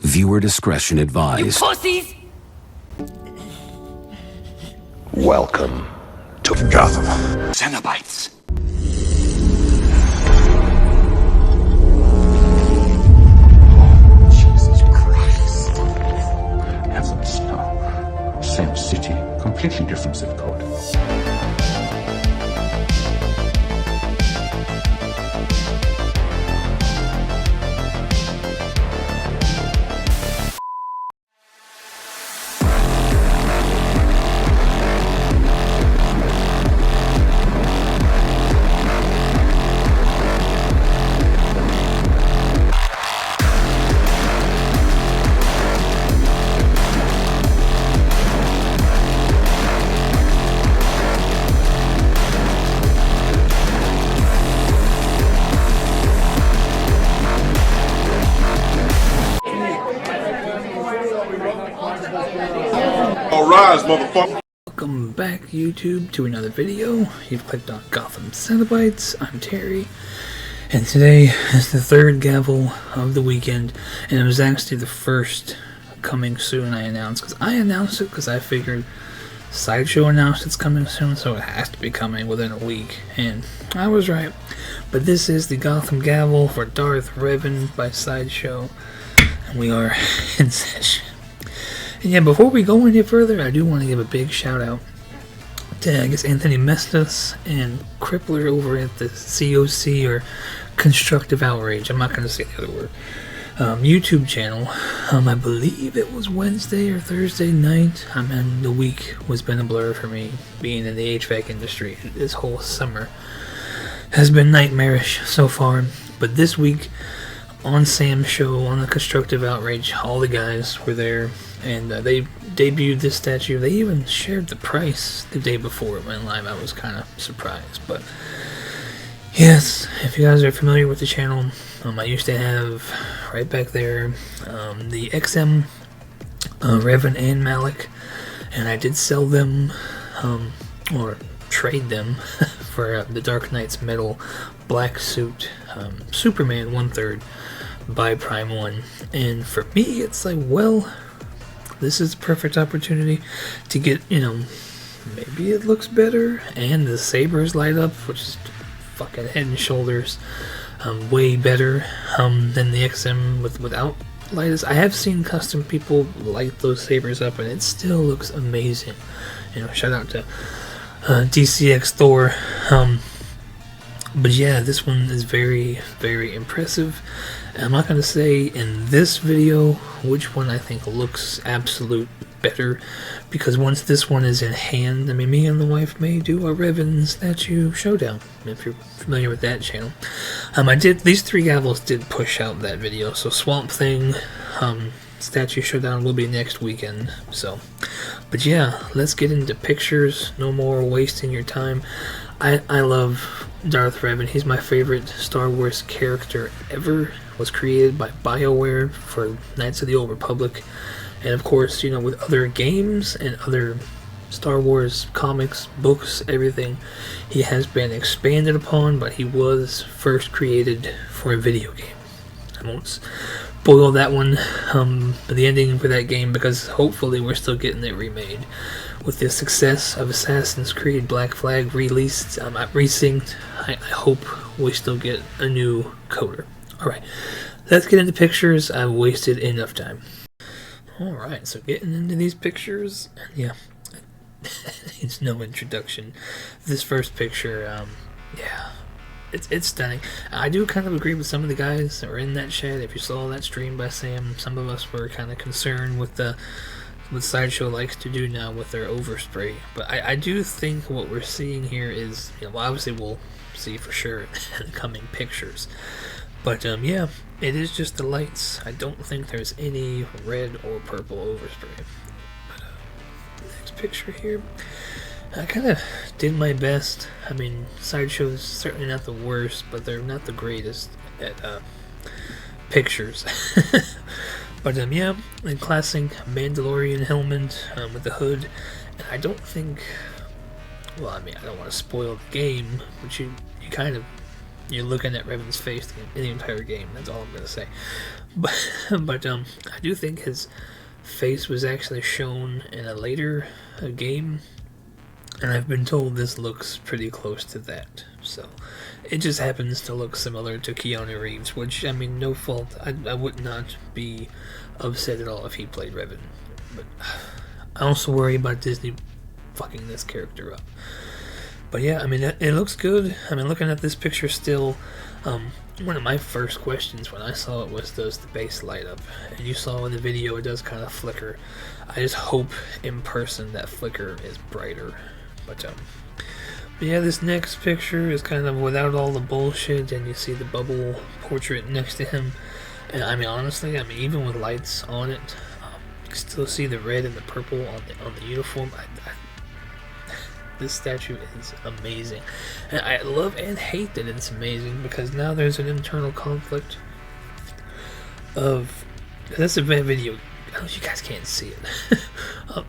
Viewer discretion advised. You pussies! Welcome to Gotham. Cenobites. Jesus Christ. Heaven snow. Same city, completely different zip code. Rise, motherfucker. Welcome back, YouTube, to another video. You've clicked on Gotham Cenobites. I'm Terry, and today is the third Gavel of the weekend, and it was actually the first coming soon I announced, because I announced it because I figured Sideshow announced it's coming soon, so it has to be coming within a week, and I was right. But this is the Gotham Gavel for Darth, Revan by Sideshow, and we are in session. And yeah, before we go any further, I do want to give a big shout out to, I guess, Anthony Mestas and Crippler over at the COC, or Constructive Outrage, I'm not going to say the other word, YouTube channel. I believe it was Wednesday or Thursday night. I mean, the week was been a blur for me, being in the HVAC industry. This whole summer has been nightmarish so far, but this week, on Sam's show, on the Constructive Outrage, all the guys were there, and they debuted this statue. They even shared the price the day before it went live. I was kind of surprised, but yes, if you guys are familiar with the channel, I used to have, right back there, the XM, Revan and Malik, and I did sell them, or trade them, for the Dark Knight's metal black suit, Superman 1/3 by Prime 1, and for me it's like, well, this is the perfect opportunity to get, you know, maybe it looks better, and the sabers light up, which is fucking head and shoulders way better than the XM without lighters. I have seen custom people light those sabers up, and it still looks amazing. You know, shout out to DCX Thor. But yeah, this one is very, very impressive. I'm not going to say in this video which one I think looks absolute better, because once this one is in hand, I mean, me and the wife may do a Revan statue showdown, if you're familiar with that channel. These three Gavels did push out that video, so Swamp Thing statue showdown will be next weekend, so. But yeah, let's get into pictures, no more wasting your time. I love Darth Revan. He's my favorite Star Wars character ever. Was created by BioWare for Knights of the Old Republic, and of course, you know, with other games and other Star Wars comics, books, everything, he has been expanded upon, but he was first created for a video game. I won't spoil that one, the ending for that game, because hopefully we're still getting it remade. With the success of Assassin's Creed Black Flag released, resynced, I hope we still get a new coder. Alright, let's get into pictures. I've wasted enough time. Alright, so getting into these pictures, yeah, it's no introduction. This first picture, yeah, it's stunning. I do kind of agree with some of the guys that were in that chat. If you saw that stream by Sam, some of us were kind of concerned with what Sideshow likes to do now with their overspray. But I do think what we're seeing here is, you know, well, obviously we'll see for sure in the coming pictures. But yeah, it is just the lights. I don't think there's any red or purple overspray. But next picture here, I kind of did my best. I mean, Sideshow's certainly not the worst, but they're not the greatest at pictures. But yeah, the classic Mandalorian helmet with the hood. And I don't think, well, I mean, I don't want to spoil the game, but you kind of, you're looking at Revan's face in the entire game. That's all I'm going to say. but I do think his face was actually shown in a later game, and I've been told this looks pretty close to that. So it just happens to look similar to Keanu Reeves, which, I mean, no fault. I would not be upset at all if he played Revan. But I also worry about Disney fucking this character up. But yeah, I mean, it looks good. I mean, looking at this picture still, one of my first questions when I saw it was, does the base light up? And you saw in the video it does kind of flicker. I just hope in person that flicker is brighter. But yeah, this next picture is kind of without all the bullshit, and you see the bubble portrait next to him. And I mean, honestly, I mean, even with lights on it, you can still see the red and the purple on the uniform. This statue is amazing, and I love and hate that it's amazing, because now there's an internal conflict of, that's a bad video, you guys can't see it.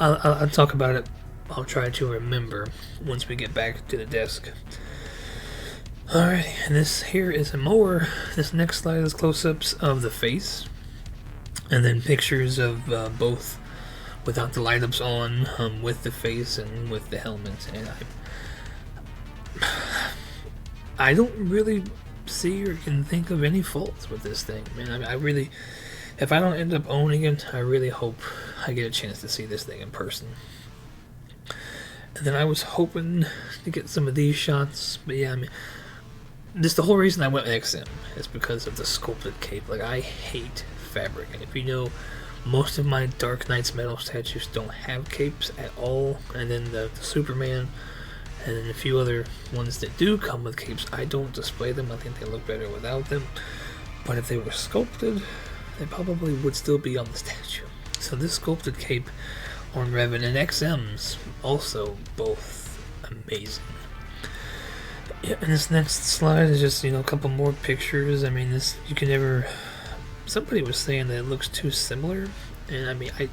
I'll talk about it. I'll try to remember once we get back to the desk. Alright, and this here is this next slide is close-ups of the face, and then pictures of both without the light ups on, with the face and with the helmet. And I don't really see or can think of any faults with this thing, man. I mean, I really, if I don't end up owning it, I really hope I get a chance to see this thing in person. And then I was hoping to get some of these shots, but yeah, I mean, the whole reason I went with XM is because of the sculpted cape. Like, I hate fabric, and if you know, most of my Dark Knight's metal statues don't have capes at all, and then the Superman, and then a few other ones that do come with capes, I don't display them. I think they look better without them, but if they were sculpted, they probably would still be on the statue. So this sculpted cape on Revan and XM's also both amazing. Yeah, and this next slide is just, a couple more pictures. I mean, this, you can never... Somebody was saying that it looks too similar, and I mean, I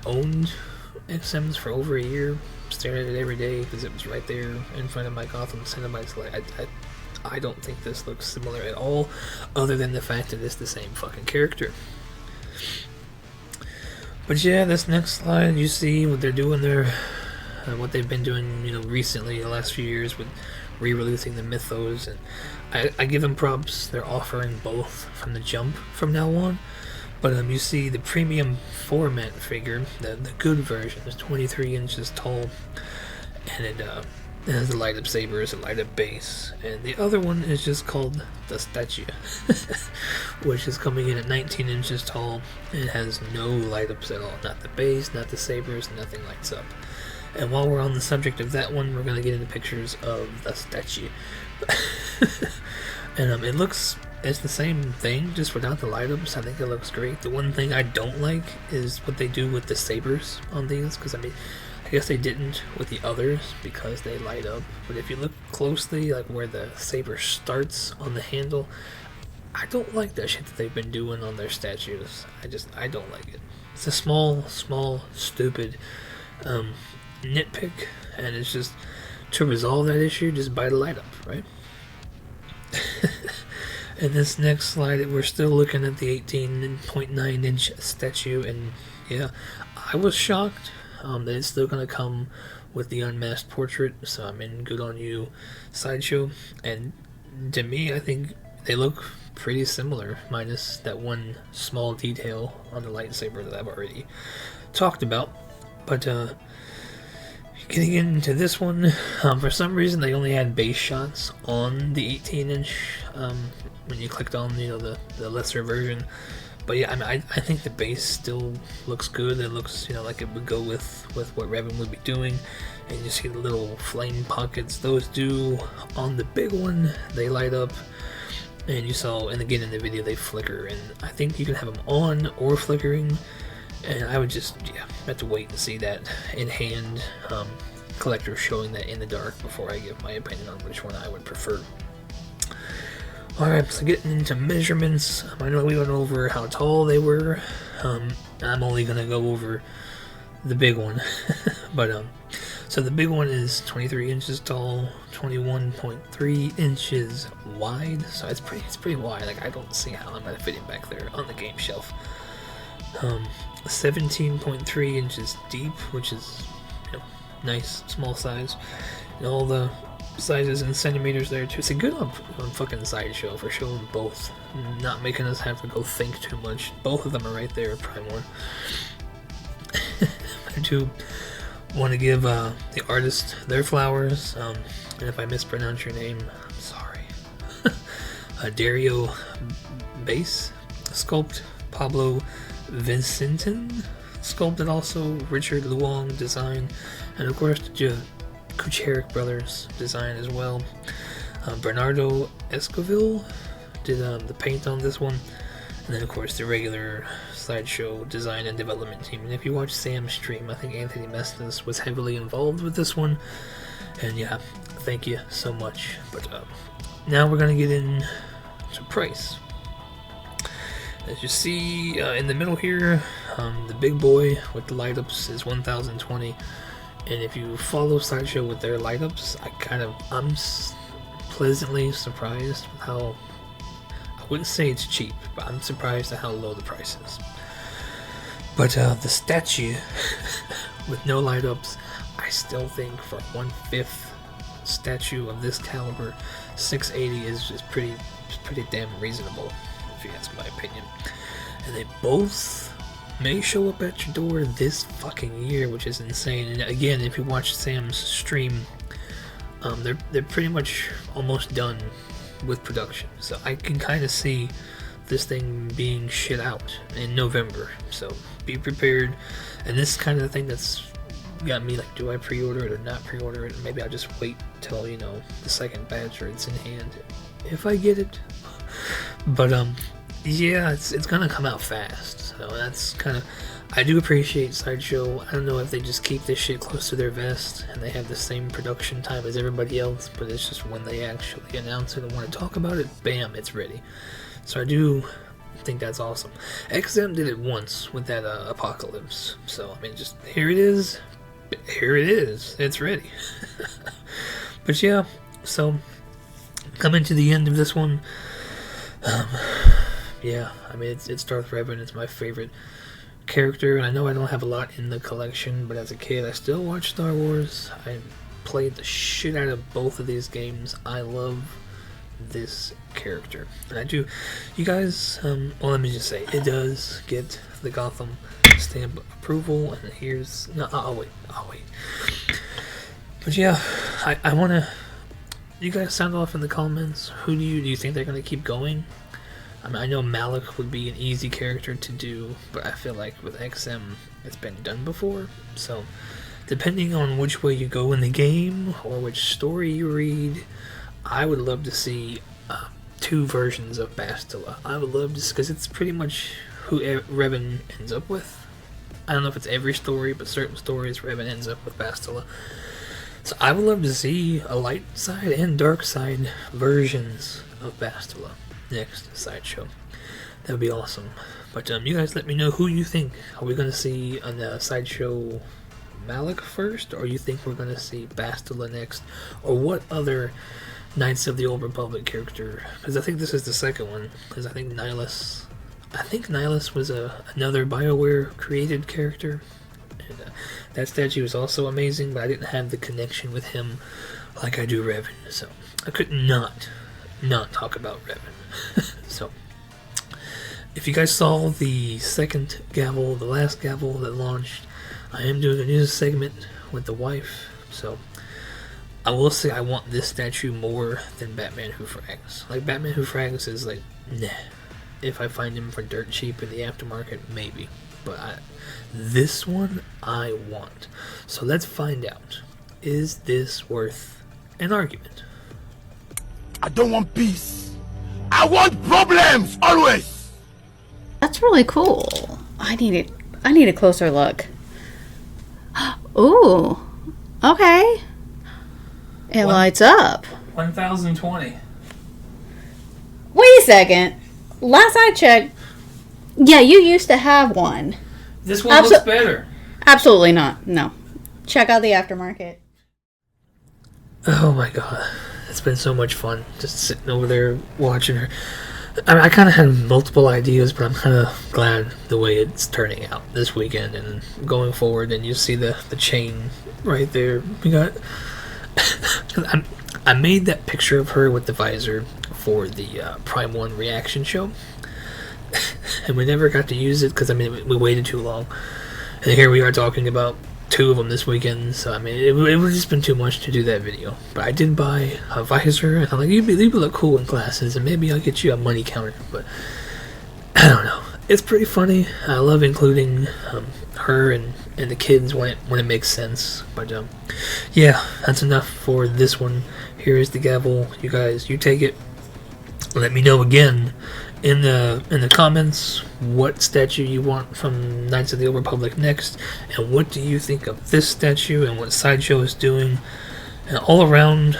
owned XMs for over a year, staring at it every day because it was right there in front of my Gotham Cenobites. Like, I don't think this looks similar at all, other than the fact that it's the same fucking character. But yeah, this next slide, you see what they're doing there, what they've been doing, recently, the last few years with re-releasing the mythos, and I give them props. They're offering both from the jump from now on. But you see the premium format figure, the good version, is 23 inches tall, and it has a light up saber, it's a light up base, and the other one is just called the statue, which is coming in at 19 inches tall. It has no light ups at all, not the base, not the sabers, nothing lights up. And while we're on the subject of that one, we're going to get into pictures of the statue. And it's the same thing, just without the light ups. I think it looks great. The one thing I don't like is what they do with the sabers on these, because I mean, I guess they didn't with the others because they light up. But if you look closely, like where the saber starts on the handle, I don't like that shit that they've been doing on their statues. I don't like it. It's a small, stupid nitpick, and it's just to resolve that issue, just buy the light up, right? And this next slide, we're still looking at the 18.9 inch statue, and yeah, I was shocked that it's still gonna come with the unmasked portrait. So I mean, good on you, Sideshow. And to me, I think they look pretty similar, minus that one small detail on the lightsaber that I've already talked about. But getting into this one, for some reason they only had base shots on the 18 inch when you clicked on the lesser version. But yeah, I mean, I think the base still looks good. It looks like it would go with what Revan would be doing. And you see the little flame pockets, those do on the big one, they light up. And you saw, and again in the video, they flicker, and I think you can have them on or flickering. And I would just, have to wait and see that in hand. Collectors showing that in the dark before I give my opinion on which one I would prefer. Alright, so getting into measurements, I know we went over how tall they were. I'm only going to go over the big one. But So the big one is 23 inches tall, 21.3 inches wide. So it's pretty wide. Like, I don't see how I'm gonna fit him back there on the game shelf. 17.3 inches deep, which is, you know, nice, small size. And all the sizes in centimeters there too. It's good on fucking Sideshow for showing both, not making us have to go think too much. Both of them are right there, Prime 1. I do want to give the artist their flowers, and if I mispronounce your name, I'm sorry. Dario Base sculpt, Pablo Vicentin sculpted also, Richard Luong design, and of course the Kucherik brothers design as well. Bernardo Escovill did the paint on this one, and then of course the regular Sideshow design and development team. And if you watch Sam's stream, I think Anthony Mestis was heavily involved with this one, and yeah, thank you so much. But now we're gonna get into price. As you see in the middle here, the big boy with the light ups is 1,020. And if you follow Sideshow with their light ups, I'm pleasantly surprised with how, I wouldn't say it's cheap, but I'm surprised at how low the price is. But the statue with no light ups, I still think for 1/5 statue of this caliber, $680 is pretty damn reasonable, if you ask my opinion. And they both may show up at your door this fucking year, which is insane. And again, if you watch Sam's stream, they're pretty much almost done with production, so I can kind of see this thing being shit out in November. So be prepared. And this is kind of the thing that's got me like, do I pre-order it or not pre-order it? Maybe I'll just wait till, you know, the second batch or it's in hand if I get it. But yeah, it's gonna come out fast, so that's kind of, I do appreciate Sideshow. I don't know if they just keep this shit close to their vest and they have the same production time as everybody else, but it's just when they actually announce it and want to talk about it, bam, it's ready. So I do think that's awesome. XM did it once with that Apocalypse, so I mean, just here it is, it's ready. But yeah, so coming to the end of this one, yeah, I mean, it's Darth Revan. It's my favorite character, and I know I don't have a lot in the collection, but as a kid I still watched Star Wars. I played the shit out of both of these games. I love this character, and I do. You guys, well, let me just say, it does get the Gotham stamp approval, and here's, no, I'll wait. But yeah, I want to, you guys sound off in the comments. Who do you think they're going to keep going? I mean, I know Malik would be an easy character to do, but I feel like with XM, it's been done before. So, depending on which way you go in the game, or which story you read, I would love to see 2 versions of Bastila. I would love to, because it's pretty much who Revan ends up with. I don't know if it's every story, but certain stories, Revan ends up with Bastila. So I would love to see a light side and dark side versions of Bastila next Sideshow. That would be awesome. But you guys let me know who you think. Are we going to see on the Sideshow Malik first, or you think we're going to see Bastila next, or what other Knights of the Old Republic character? Because I think this is the second one, because I think Nihilus was another BioWare created character, and that statue is also amazing, but I didn't have the connection with him like I do Revan, so I could not talk about Revan. So, if you guys saw the second Gavel, the last Gavel that launched, I am doing a news segment with the wife, so I will say I want this statue more than Batman Who Frags. Like, Batman Who Frags is like, nah. If I find him for dirt cheap in the aftermarket, maybe. But this one, I want. So let's find out. Is this worth an argument? I don't want peace. I want problems, always! That's really cool. I need a closer look. Ooh. Okay. It lights up. 1,020. Wait a second. Last I checked, yeah, you used to have one. This one looks better. Absolutely not. No. Check out the aftermarket. Oh my god. It's been so much fun just sitting over there watching her. I mean, I kind of had multiple ideas, but I'm kind of glad the way it's turning out this weekend and going forward. And you see the chain right there. We got. I made that picture of her with the visor for the Prime 1 reaction show, and we never got to use it because I mean we waited too long. And here we are talking about 2 of them this weekend. So I mean it would just been too much to do that video. But I did buy a visor, and I'm like, you look cool in glasses, and maybe I'll get you a money counter. But I don't know. It's pretty funny. I love including her and the kids when it makes sense. But yeah, that's enough for this one. Here is the gavel. You guys, you take it. Let me know again in the comments what statue you want from Knights of the Old Republic next, and what do you think of this statue and what Sideshow is doing. And all around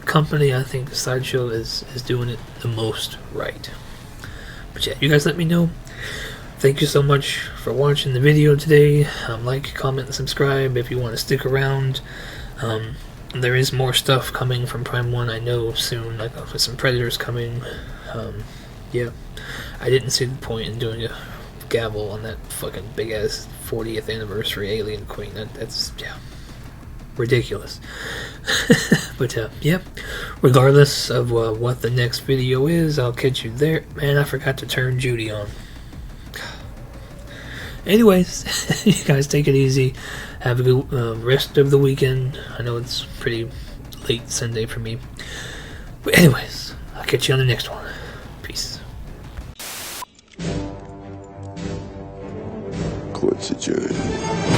company, I think Sideshow is doing it the most right. But yeah, you guys let me know. Thank you so much for watching the video today. Like, comment, and subscribe if you want to stick around. There is more stuff coming from Prime 1, I know, soon, like with some Predators coming. Yeah, I didn't see the point in doing a gavel on that fucking big-ass 40th anniversary Alien Queen. That's, yeah, ridiculous. But, yeah, regardless of what the next video is, I'll catch you there. Man, I forgot to turn Judy on. Anyways, you guys take it easy. Have a good rest of the weekend. I know it's pretty late Sunday for me. But anyways, I'll catch you on the next one. Peace. Quit your journey.